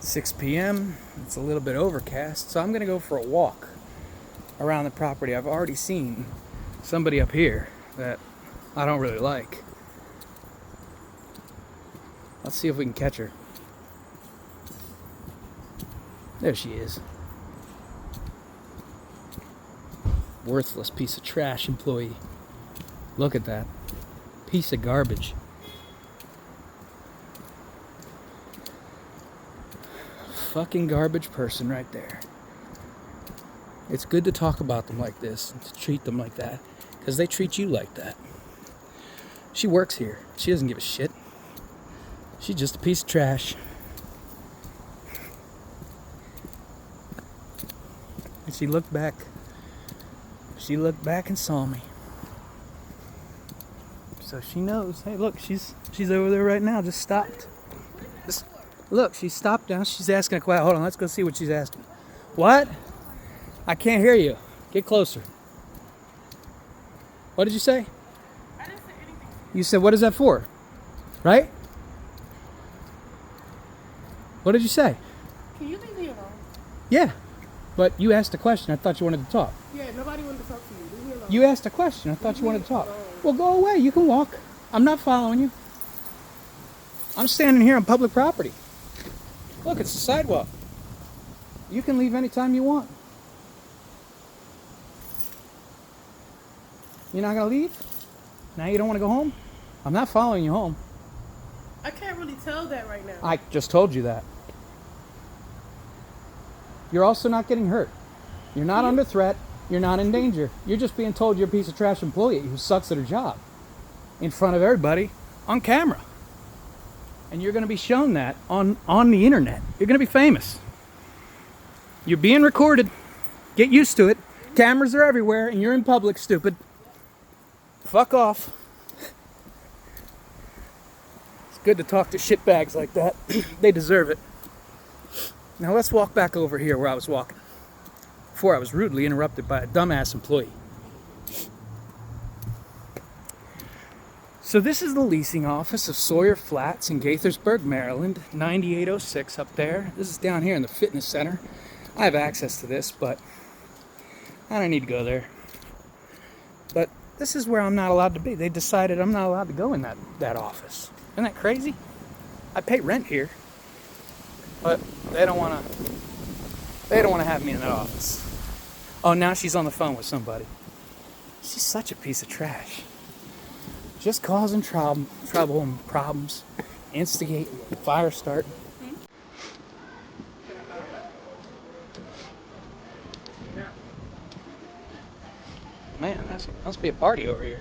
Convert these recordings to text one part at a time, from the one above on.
6 p.m. It's a little bit overcast, so I'm going to go for a walk around the property. I've already seen somebody up here that I don't really like. Let's see if we can catch her. There she is. Worthless piece of trash employee. Look at that. Piece of garbage. Fucking garbage person right there. It's good to talk about them like this and to treat them like that, because they treat you like that. She works here. She doesn't give a shit. She's just a piece of trash. And she looked back. She looked back and saw me. So she knows. Hey, look, she's over there right now. Just stopped. Look, she stopped now. She's asking a question. Hold on, let's go see what she's asking. What? I can't hear you. Get closer. What did you say? I didn't say anything. You said, what is that for? Right? What did you say? Can you leave me alone? Yeah. But you asked a question. I thought you wanted to talk. Yeah, nobody wanted to talk to you. Leave me alone. You asked a question. I thought you wanted to talk. Well, go away. You can walk. I'm not following you. I'm standing here on public property. Look, it's a sidewalk. You can leave anytime you want. You're not going to leave? Now you don't want to go home? I'm not following you home. I can't really tell that right now. I just told you that. You're also not getting hurt. You're not under threat. You're not in danger. You're just being told you're a piece of trash employee who sucks at her job in front of everybody on camera. And you're going to be shown that on the internet. You're going to be famous. You're being recorded. Get used to it. Cameras are everywhere and you're in public, stupid. Fuck off. It's good to talk to shitbags like that. They deserve it. Now let's walk back over here where I was walking before I was rudely interrupted by a dumbass employee. So this is the leasing office of Sawyer Flats in Gaithersburg, Maryland, 9806 up there. This is down here in the fitness center. I have access to this, but I don't need to go there. But this is where I'm not allowed to be. They decided I'm not allowed to go in that office. Isn't that crazy? I pay rent here, but they don't want to have me in that office. Oh, now she's on the phone with somebody. She's such a piece of trash. Just causing trouble and problems, instigate, fire start. Man, that must be a party over here.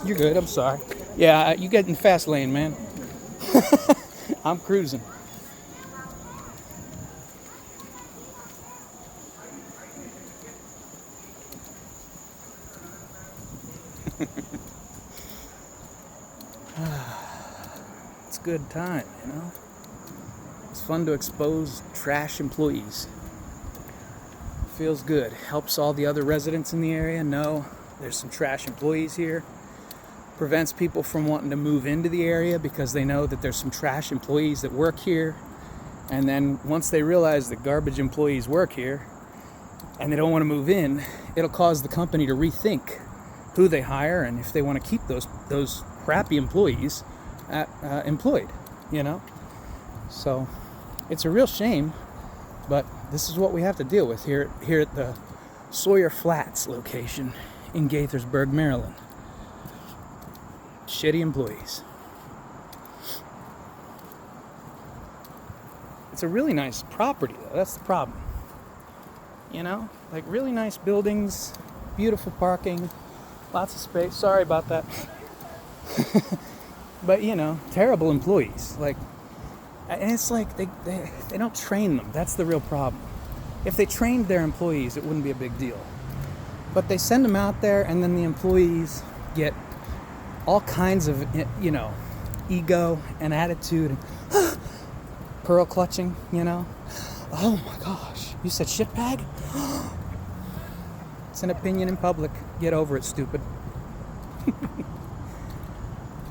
You're good, I'm sorry. Yeah, you get in the fast lane, man. I'm cruising. It's a good time, you know? It's fun to expose trash employees. Feels good. Helps all the other residents in the area know there's some trash employees here. Prevents people from wanting to move into the area because they know that there's some trash employees that work here. And then once they realize that garbage employees work here and they don't want to move in, it'll cause the company to rethink who they hire and if they want to keep those crappy employees employed, you know? So it's a real shame, but this is what we have to deal with here at the Sawyer Flats location in Gaithersburg, Maryland. Shitty employees. It's a really nice property, though. That's the problem. You know? Like, really nice buildings, beautiful parking, lots of space. Sorry about that. But, you know, terrible employees. Like, and it's like they don't train them. That's the real problem. If they trained their employees, it wouldn't be a big deal. But they send them out there, and then the employees get all kinds of, ego and attitude and pearl clutching, Oh my gosh, you said shitbag? It's an opinion in public. Get over it, stupid.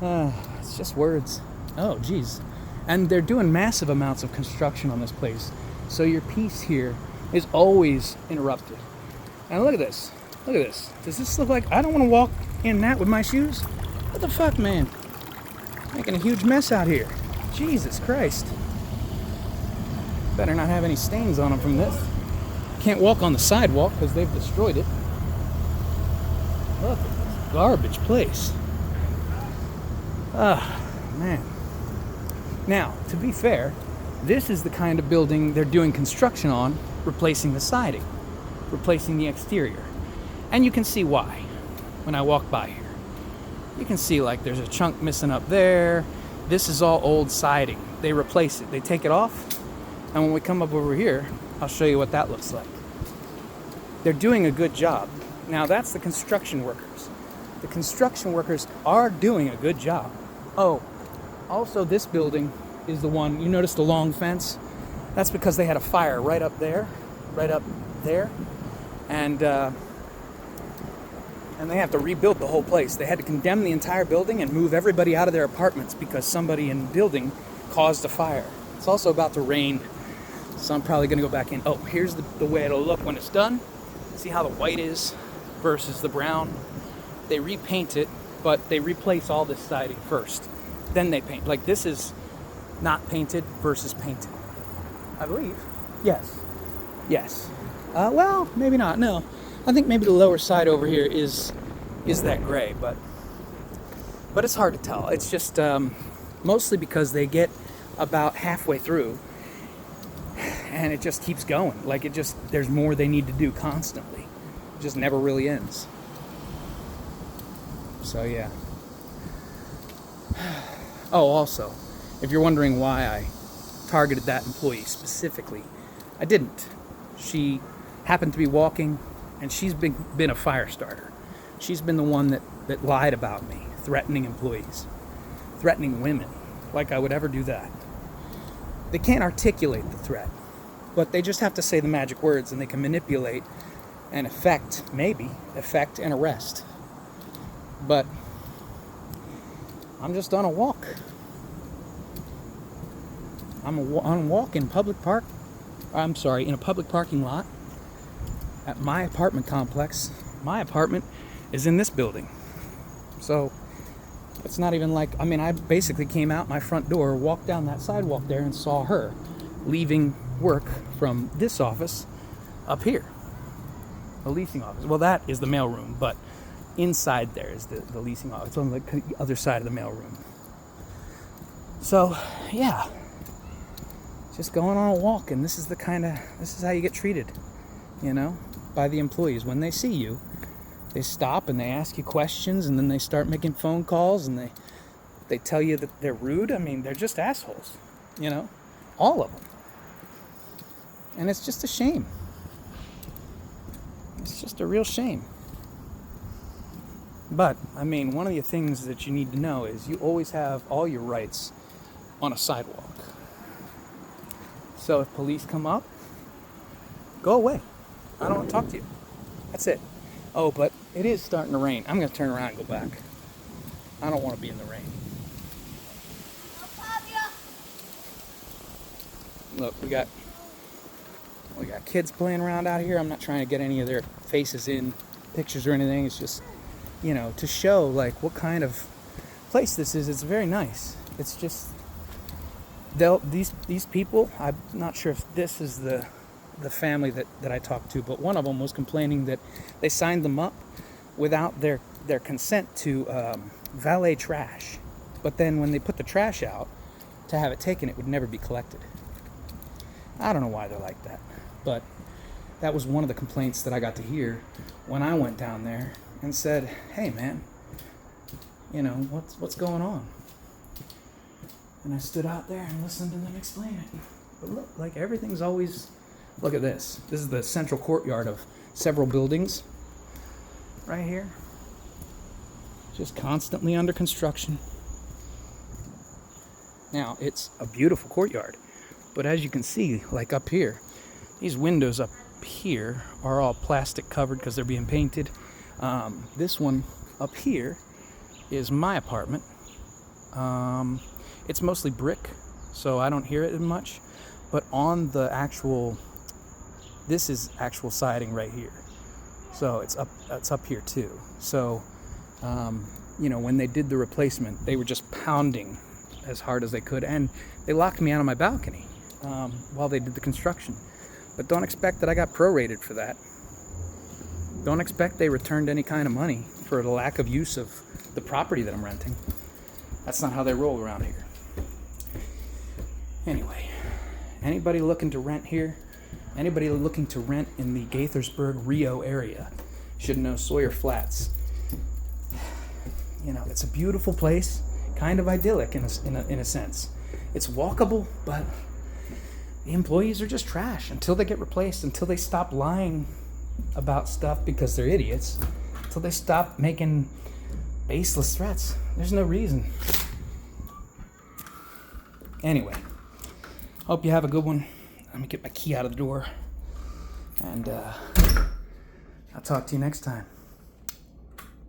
It's just words. Oh, geez. And they're doing massive amounts of construction on this place. So your peace here is always interrupted. And look at this. Look at this. Does this look like I don't want to walk in that with my shoes? What the fuck, man? Making a huge mess out here. Jesus Christ. Better not have any stains on them from this. Can't walk on the sidewalk because they've destroyed it. Look at this garbage place. Man. Now, to be fair, this is the kind of building they're doing construction on, replacing the siding, replacing the exterior. And you can see why when I walk by here. You can see like there's a chunk missing up there. This is all old siding. They replace it. They take it off. And when we come up over here, I'll show you what that looks like. They're doing a good job. Now that's the construction workers. The construction workers are doing a good job. Oh, also this building is the one, you notice the long fence? That's because they had a fire right up there. And they have to rebuild the whole place. They had to condemn the entire building and move everybody out of their apartments because somebody in the building caused a fire. It's also about to rain, so I'm probably gonna go back in. Oh, here's the way it'll look when it's done. See how the white is versus the brown? They repaint it, but they replace all this siding first. Then they paint. Like this is not painted versus painted, I believe. Yes. Well, maybe not. No, I think maybe the lower side over here is that gray, but it's hard to tell. It's just mostly because they get about halfway through, and it just keeps going. Like there's more they need to do constantly. It just never really ends. So yeah. Oh, also, if you're wondering why I targeted that employee specifically, I didn't. She happened to be walking, and she's been a fire starter. She's been the one that lied about me, threatening employees, threatening women, like I would ever do that. They can't articulate the threat, but they just have to say the magic words, and they can manipulate and effect an arrest. But I'm just on a walk. I'm on a walk in in a public parking lot at my apartment complex. My apartment is in this building. So it's not even like, I basically came out my front door, walked down that sidewalk there, and saw her leaving work from this office up here, the leasing office. Well, that is the mailroom, but inside there is the leasing office. It's on the other side of the mailroom. So, yeah, just going on a walk, and this is how you get treated, by the employees. When they see you, they stop and they ask you questions, and then they start making phone calls, and they tell you that they're rude. They're just assholes, all of them. And it's just a shame. It's just a real shame. But, one of the things that you need to know is you always have all your rights on a sidewalk. So if police come up, go away. I don't want to talk to you. That's it. Oh, but it is starting to rain. I'm going to turn around and go back. I don't want to be in the rain. Look, we got kids playing around out here. I'm not trying to get any of their faces in pictures or anything. It's just, to show like what kind of place this is. It's very nice. It's just these people, I'm not sure if this is the family that I talked to, but one of them was complaining that they signed them up without their consent to valet trash. But then when they put the trash out to have it taken, it would never be collected. I don't know why they're like that, but that was one of the complaints that I got to hear when I went down there and said, hey man, what's going on? And I stood out there and listened to them explain it. But look, like everything's always Look at this. This is the central courtyard of several buildings right here. Just constantly under construction. Now, it's a beautiful courtyard, but as you can see, like up here, these windows up here are all plastic covered because they're being painted. This one up here is my apartment. It's mostly brick, so I don't hear it much, but on the actual, this is actual siding right here, so it's up here too. So you know, when they did the replacement, they were just pounding as hard as they could, and they locked me out of my balcony while they did the construction. But don't expect that I got prorated for that. Don't expect they returned any kind of money for the lack of use of the property that I'm renting. That's not how they roll around here. Anyway, anybody looking to rent here, anybody looking to rent in the Gaithersburg, Rio area should know Sawyer Flats. You know, it's a beautiful place, kind of idyllic in a sense. It's walkable, but the employees are just trash until they get replaced, until they stop lying about stuff because they're idiots, until they stop making baseless threats. There's no reason. Anyway, hope you have a good one. Let me get my key out of the door, and I'll talk to you next time.